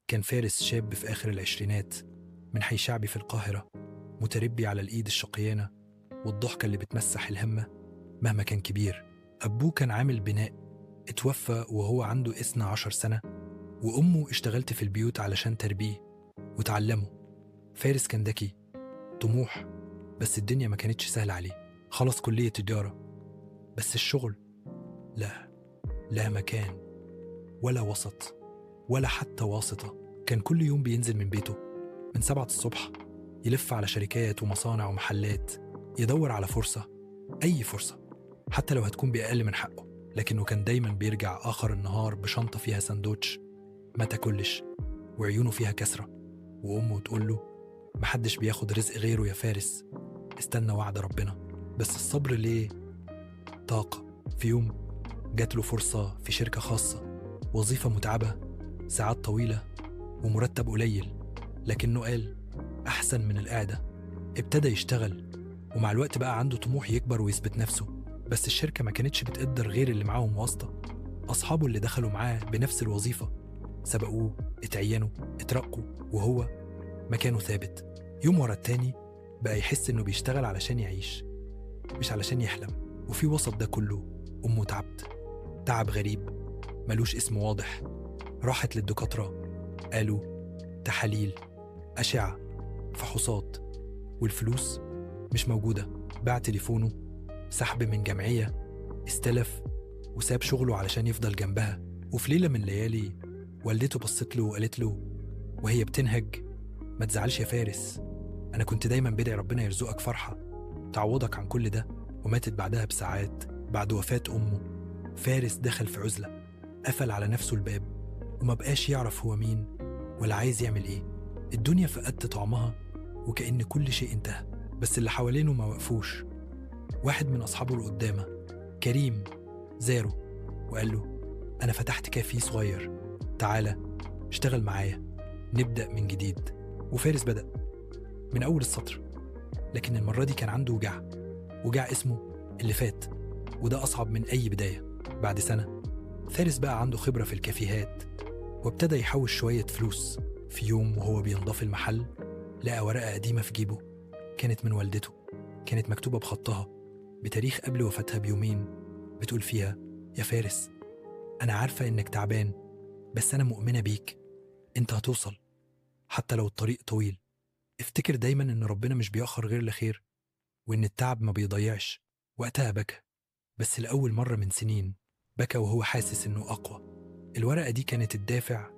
كان فارس شاب في آخر العشرينات من حي شعبي في القاهرة، متربي على الإيد الشقيانة والضحكة اللي بتمسح الهمة مهما كان كبير. أبوه كان عامل بناء، اتوفى وهو عنده 12 سنة، وأمه اشتغلت في البيوت علشان تربيه وتعلمه. فارس كان ذكي طموح، بس الدنيا ما كانتش سهلة عليه. خلص كلية تجارة، بس الشغل لا مكان ولا وسط ولا حتى واسطة. كان كل يوم بينزل من بيته من 7 الصبح، يلف على شركات ومصانع ومحلات، يدور على فرصة، أي فرصة حتى لو هتكون بأقل من حقه. لكنه كان دايما بيرجع آخر النهار بشنطة فيها سندوتش ما تاكلش وعيونه فيها كسرة، وأمه تقول له محدش بياخد رزق غيره يا فارس، استنى وعد ربنا. بس الصبر ليه طاقة. في يوم جات له فرصة في شركة خاصة، وظيفة متعبة، ساعات طويلة ومرتب قليل، لكنه قال أحسن من القعدة. ابتدى يشتغل، ومع الوقت بقى عنده طموح يكبر ويثبت نفسه. بس الشركة ما كانتش بتقدر غير اللي معاهم واسطة. أصحابه اللي دخلوا معاه بنفس الوظيفة سبقوه، اتعينوا، اترقوا، وهو مكانه ثابت. يوم ورا التاني بقى يحس إنه بيشتغل علشان يعيش مش علشان يحلم. وفي وسط ده كله أمه تعب غريب ملوش اسم واضح. راحت للدكاترة، قالوا تحاليل، أشعة، فحوصات، والفلوس مش موجودة. باع تليفونه، سحب من جمعية، استلف، وساب شغله علشان يفضل جنبها. وفي ليلة من ليالي والدته بصت له وقالت له وهي بتنهج ما تزعلش يا فارس، أنا كنت دايما بدعي ربنا يرزقك فرحة تعوضك عن كل ده. وماتت بعدها بساعات بعد وفاة أمه. فارس دخل في عزلة، قفل على نفسه الباب، وما بقاش يعرف هو مين ولا عايز يعمل إيه. الدنيا فقدت طعمها وكأن كل شيء انتهى. بس اللي حوالينه ما وقفوش. واحد من أصحابه القدامى كريم زاره وقال له أنا فتحت كافيه صغير، تعالى اشتغل معايا، نبدأ من جديد. وفارس بدأ من أول السطر، لكن المرة دي كان عنده وجع اسمه اللي فات، وده أصعب من أي بداية. بعد سنة فارس بقى عنده خبرة في الكافيهات، وابتدى يحوش شوية فلوس. في يوم وهو بينضاف المحل لقى ورقة قديمة في جيبه، كانت من والدته، كانت مكتوبة بخطها بتاريخ قبل وفاتها بيومين، بتقول فيها يا فارس أنا عارفة إنك تعبان، بس أنا مؤمنة بيك، أنت هتوصل حتى لو الطريق طويل. افتكر دايما إن ربنا مش بيأخر غير لخير، وإن التعب ما بيضيعش. وقتها بكى، بس لأول مرة من سنين بكى وهو حاسس إنه أقوى. الورقة دي كانت الدافع